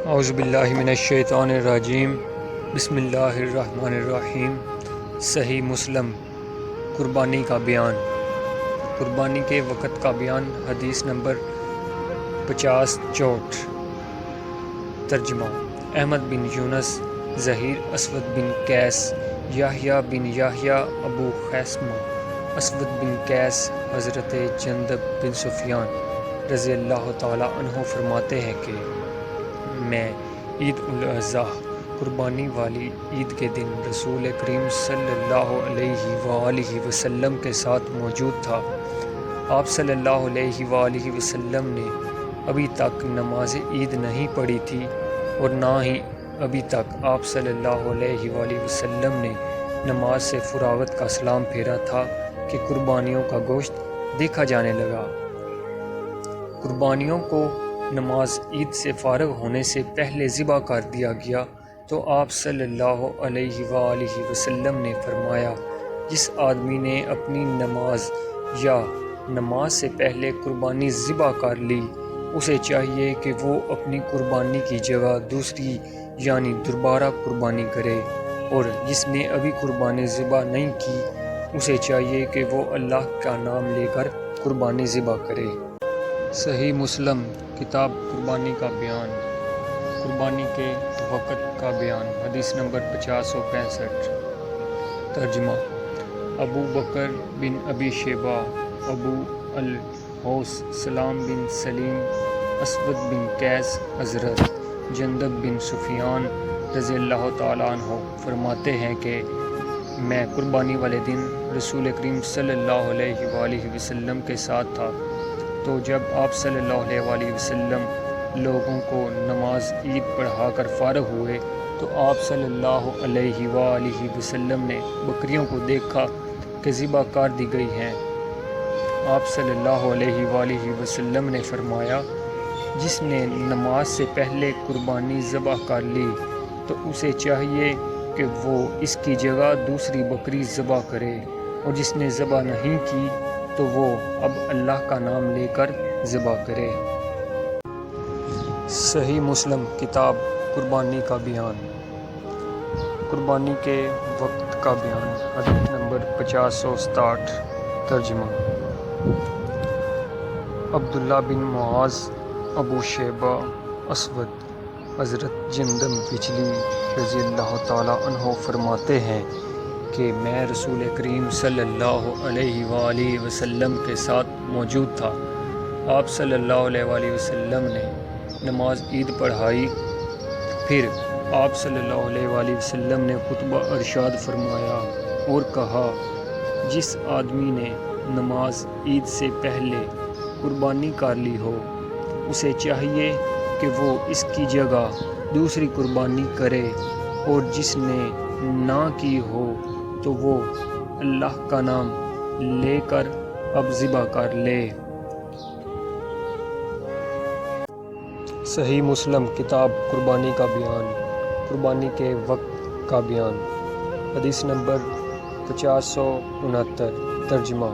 اعوذ باللہ من الشیطان الرجیم، بسم اللہ الرحمن الرحیم۔ صحیح مسلم قربانی کا بیان۔ قربانی کے وقت کا بیان، حدیث نمبر 50-64۔ ترجمہ: احمد بن یونس، زہیر اسود بن قیس، یحییٰ بن یحییٰ ابو خیثمہ، اسود بن قیس، حضرت جندب بن سفیان رضی اللہ تعالیٰ عنہ فرماتے ہیں کہ میں عید الاضحیٰ قربانی والی عید کے دن رسول کریم صلی اللہ علیہ وآلہ وسلم کے ساتھ موجود تھا۔ آپ صلی اللہ علیہ وآلہ وسلم نے ابھی تک نماز عید نہیں پڑھی تھی، اور نہ ہی ابھی تک آپ صلی اللہ علیہ وآلہ وسلم نے نماز سے فراغت کا سلام پھیرا تھا کہ قربانیوں کا گوشت دیکھا جانے لگا۔ قربانیوں کو نماز عید سے فارغ ہونے سے پہلے ذبح کر دیا گیا تو آپ صلی اللہ علیہ وآلہ وسلم نے فرمایا، جس آدمی نے اپنی نماز یا نماز سے پہلے قربانی ذبح کر لی، اسے چاہیے کہ وہ اپنی قربانی کی جگہ دوسری یعنی دوبارہ قربانی کرے، اور جس نے ابھی قربانی ذبح نہیں کی، اسے چاہیے کہ وہ اللہ کا نام لے کر قربانی ذبح کرے۔ صحیح مسلم کتاب قربانی کا بیان۔ قربانی کے وقت کا بیان، حدیث نمبر 50-65۔ ترجمہ: ابو بکر بن ابی شیبہ، ابو الحوث، سلام بن سلیم، اسود بن قیس، حضرت جندب بن سفیان رضی اللہ تعالیٰ عنہ فرماتے ہیں کہ میں قربانی والے دن رسول کریم صلی اللہ علیہ وآلہ وسلم کے ساتھ تھا، تو جب آپ صلی اللہ علیہ وآلہ وسلم لوگوں کو نماز عید پڑھا کر فارغ ہوئے تو آپ صلی اللہ علیہ وآلہ وسلم نے بکریوں کو دیکھا کہ ذبح کر دی گئی ہیں۔ آپ صلی اللہ علیہ وآلہ وسلم نے فرمایا، جس نے نماز سے پہلے قربانی ذبح کر لی تو اسے چاہیے کہ وہ اس کی جگہ دوسری بکری ذبح کرے، اور جس نے ذبح نہیں کی تو وہ اب اللہ کا نام لے کر ذبح کرے۔ صحیح مسلم کتاب قربانی کا بیان۔ قربانی کے وقت کا بیان، حدیث نمبر 50-67۔ ترجمہ: عبداللہ بن معاذ، ابو شیبہ، اسود، حضرت جندب بجلی رضی اللہ تعالیٰ عنہ فرماتے ہیں کہ میں رسول کریم صلی اللہ علیہ وآلہ وسلم کے ساتھ موجود تھا۔ آپ صلی اللہ علیہ وآلہ وسلم نے نماز عید پڑھائی، پھر آپ صلی اللہ علیہ وآلہ وسلم نے خطبہ ارشاد فرمایا اور کہا، جس آدمی نے نماز عید سے پہلے قربانی کر لی ہو، اسے چاہیے کہ وہ اس کی جگہ دوسری قربانی کرے، اور جس نے نہ کی ہو تو وہ اللہ کا نام لے کر اب ذبح کر لے۔ صحیح مسلم کتاب قربانی کا بیان۔ قربانی کے وقت کا بیان، حدیث نمبر 50-69۔ ترجمہ: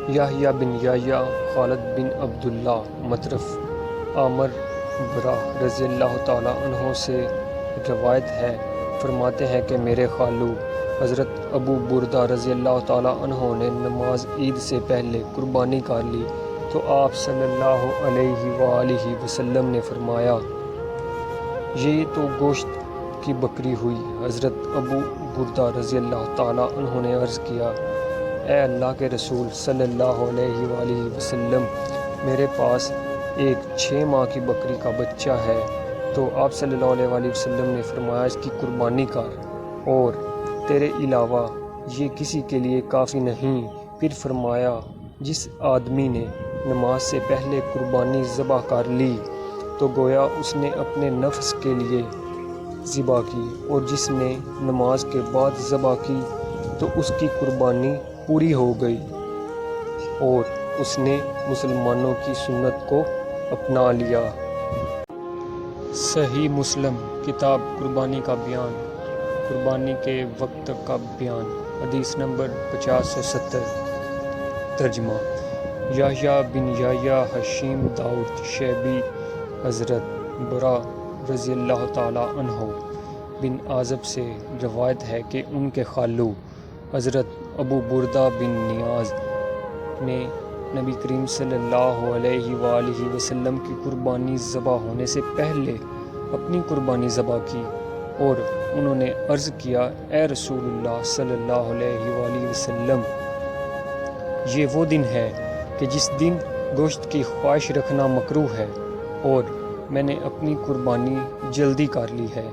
یحییٰ بن یحییٰ، خالد بن عبداللہ، مطرف عامر برہ رضی اللہ تعالیٰ عنہ سے روایت ہے، فرماتے ہیں کہ میرے خالو حضرت ابو بردہ رضی اللہ تعالیٰ عنہ نے نماز عید سے پہلے قربانی کر لی تو آپ صلی اللہ علیہ وآلہ وسلم نے فرمایا، یہ تو گوشت کی بکری ہوئی۔ حضرت ابو بردہ رضی اللہ تعالیٰ عنہ نے عرض کیا، اے اللہ کے رسول صلی اللہ علیہ وآلہ وسلم، میرے پاس ایک 6 ماہ کی بکری کا بچہ ہے۔ تو آپ صلی اللہ علیہ وآلہ وسلم نے فرمایا، اس کی قربانی کر، اور تیرے علاوہ یہ کسی کے لیے کافی نہیں۔ پھر فرمایا، جس آدمی نے نماز سے پہلے قربانی ذبح کر لی تو گویا اس نے اپنے نفس کے لیے ذبح کی، اور جس نے نماز کے بعد ذبح کی تو اس کی قربانی پوری ہو گئی، اور اس نے مسلمانوں کی سنت کو اپنا لیا۔ صحیح مسلم کتاب قربانی کا بیان۔ قربانی کے وقت کا بیان، حدیث نمبر 50-70۔ ترجمہ: یحییٰ بن یحییٰ، حشیم داؤد شیبی، حضرت برا رضی اللہ تعالی عنہ بن عازب سے روایت ہے کہ ان کے خالو حضرت ابو بردہ بن نیاز نے نبی کریم صلی اللہ علیہ وآلہ وسلم کی قربانی ذبح ہونے سے پہلے اپنی قربانی ذبح کی اور انہوں نے عرض کیا، اے رسول اللہ صلی اللہ علیہ وآلہ وسلم، یہ وہ دن ہے کہ جس دن گوشت کی خواہش رکھنا مکروہ ہے اور میں نے اپنی قربانی جلدی کر لی ہے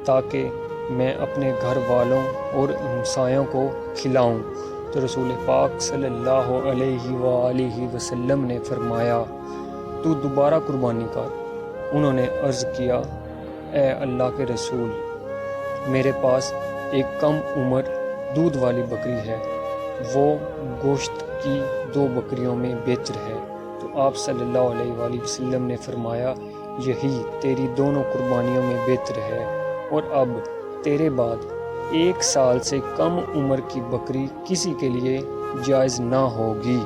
تاکہ میں اپنے گھر والوں اور ہمسایوں کو کھلاؤں۔ تو رسول پاک صلی اللہ علیہ وآلہ وسلم نے فرمایا، تو دوبارہ قربانی کر۔ انہوں نے عرض کیا، اے اللہ کے رسول، میرے پاس ایک کم عمر دودھ والی بکری ہے، وہ گوشت کی 2 بکریوں میں بہتر ہے۔ تو آپ صلی اللہ علیہ وآلہ وسلم نے فرمایا، یہی تیری دونوں قربانیوں میں بہتر ہے، اور اب تیرے بعد 1 سال سے کم عمر کی بکری کسی کے لیے جائز نہ ہوگی۔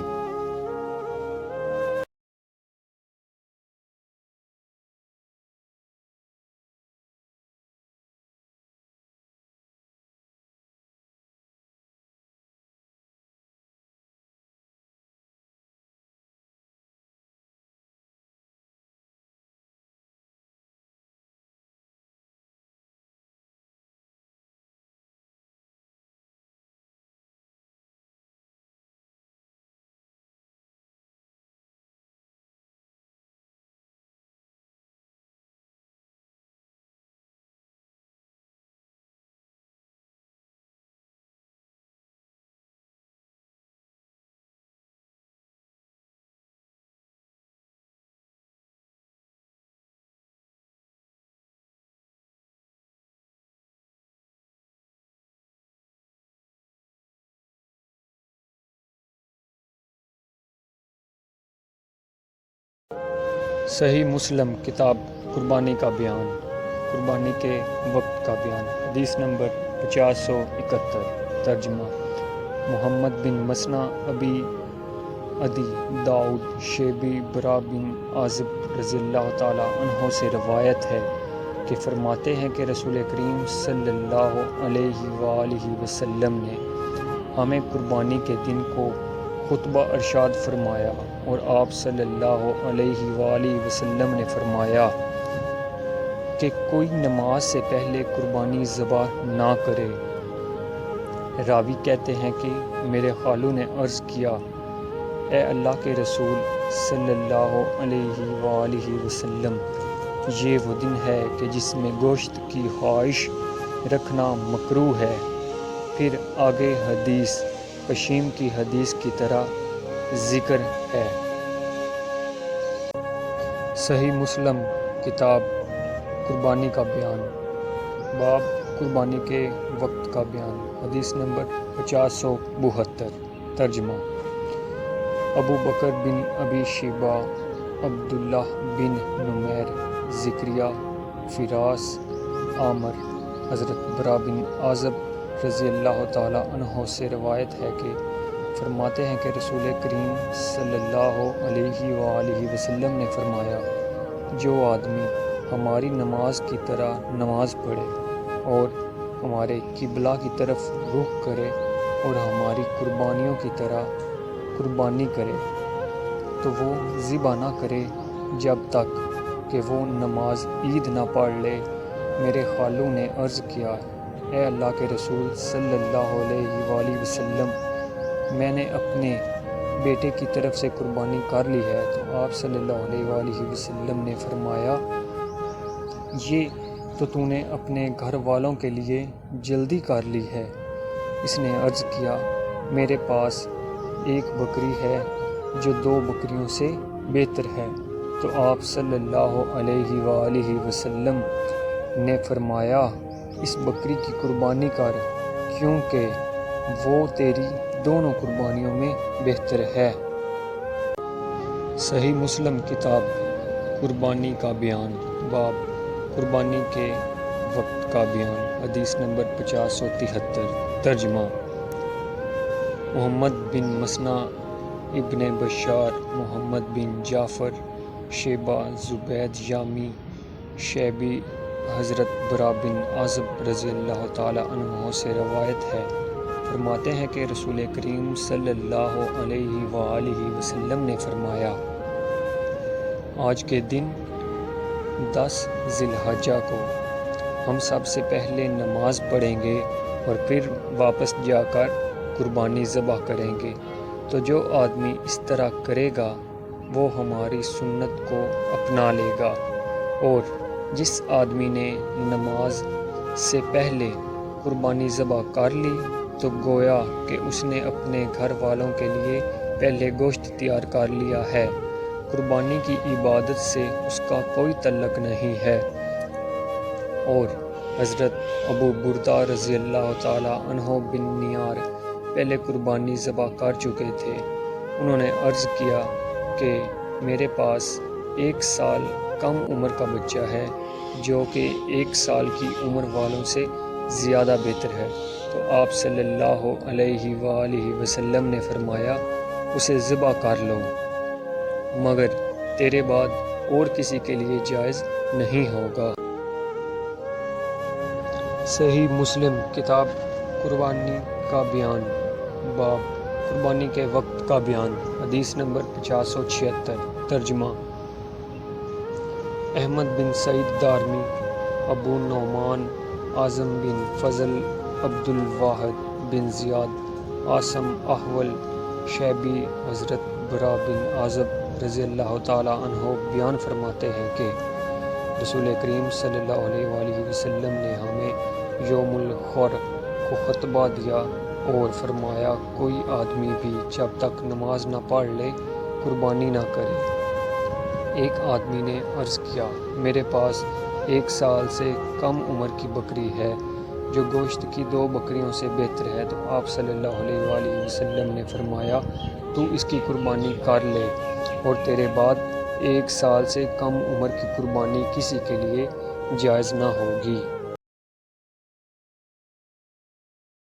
صحیح مسلم کتاب قربانی کا بیان، قربانی کے وقت کا بیان، حدیث نمبر 5071، ترجمہ محمد بن مسنہ ابی عدی داؤد شیبی برا بن عازب رضی اللہ تعالی عنہ سے روایت ہے کہ فرماتے ہیں کہ رسول کریم صلی اللہ علیہ وآلہ وسلم نے ہمیں قربانی کے دن کو خطبہ ارشاد فرمایا، اور آپ صلی اللہ علیہ وآلہ وسلم نے فرمایا کہ کوئی نماز سے پہلے قربانی ذبح نہ کرے۔ راوی کہتے ہیں کہ میرے خالو نے عرض کیا، اے اللہ کے رسول صلی اللہ علیہ وآلہ وسلم، یہ وہ دن ہے کہ جس میں گوشت کی خواہش رکھنا مکروہ ہے۔ پھر آگے حدیث قشیم کی حدیث کی طرح ذکر ہے۔ صحیح مسلم کتاب قربانی کا بیان، باب قربانی کے وقت کا بیان، حدیث نمبر 5072، ترجمہ ابو بکر بن ابی شیبہ، عبداللہ بن نمیر، زکریا، فراس، عامر، حضرت برا بن عازب رضی اللہ تعالی عنہ سے روایت ہے کہ فرماتے ہیں کہ رسول کریم صلی اللہ علیہ وآلہ وسلم نے فرمایا، جو آدمی ہماری نماز کی طرح نماز پڑھے اور ہمارے قبلہ کی طرف رخ کرے اور ہماری قربانیوں کی طرح قربانی کرے تو وہ ذبح نہ کرے جب تک کہ وہ نماز عید نہ پڑھ لے۔ میرے خالو نے عرض کیا، اے اللہ کے رسول صلی اللہ علیہ وآلہ وسلم، میں نے اپنے بیٹے کی طرف سے قربانی کر لی ہے۔ تو آپ صلی اللہ علیہ وآلہ وسلم نے فرمایا، یہ تو نے اپنے گھر والوں کے لیے جلدی کر لی ہے۔ اس نے عرض کیا، میرے پاس ایک بکری ہے جو 2 بکریوں سے بہتر ہے۔ تو آپ صلی اللہ علیہ وآلہ وسلم نے فرمایا، اس بکری کی قربانی کر، کیونکہ وہ تیری دونوں قربانیوں میں بہتر ہے۔ صحیح مسلم کتاب قربانی کا بیان، باب قربانی کے وقت کا بیان، حدیث نمبر 5073، ترجمہ محمد بن مسنہ ابن بشار، محمد بن جعفر، شیبہ، زبید یامی، شیبی حضرت برا بن عازب رضی اللہ تعالی عنہ سے روایت ہے، فرماتے ہیں کہ رسول کریم صلی اللہ علیہ وآلہ وسلم نے فرمایا، آج کے دن 10 ذی الحجہ کو ہم سب سے پہلے نماز پڑھیں گے اور پھر واپس جا کر قربانی ذبح کریں گے، تو جو آدمی اس طرح کرے گا وہ ہماری سنت کو اپنا لے گا، اور جس آدمی نے نماز سے پہلے قربانی ذبح کر لی تو گویا کہ اس نے اپنے گھر والوں کے لیے پہلے گوشت تیار کر لیا ہے، قربانی کی عبادت سے اس کا کوئی تعلق نہیں ہے۔ اور حضرت ابو بردہ رضی اللہ تعالی عنہ بن نیار پہلے قربانی ذبح کر چکے تھے، انہوں نے عرض کیا کہ میرے پاس 1 سال کم عمر کا بچہ ہے جو کہ 1 سال کی عمر والوں سے زیادہ بہتر ہے، تو آپ صلی اللہ علیہ وآلہ وسلم نے فرمایا اسے ذبح کر لو، مگر تیرے بعد اور کسی کے لیے جائز نہیں ہوگا۔ صحیح مسلم کتاب قربانی کا بیان، باب قربانی کے وقت کا بیان، حدیث نمبر 5076۔ ترجمہ: احمد بن سعید دارمی، ابو نعمان، اعظم بن فضل، عبد الواحد بن زیاد، عاصم احول، شیبی حضرت برا بن عازب رضی اللہ تعالی عنہ بیان فرماتے ہیں کہ رسول کریم صلی اللہ علیہ وآلہ وسلم نے ہمیں یوم الخر کو خطبہ دیا اور فرمایا، کوئی آدمی بھی جب تک نماز نہ پڑھ لے قربانی نہ کرے۔ ایک آدمی نے عرض کیا، میرے پاس 1 سال سے کم عمر کی بکری ہے جو گوشت کی 2 بکریوں سے بہتر ہے، تو آپ صلی اللہ علیہ وآلہ وسلم نے فرمایا، تو اس کی قربانی کر لے، اور تیرے بعد 1 سال سے کم عمر کی قربانی کسی کے لیے جائز نہ ہوگی۔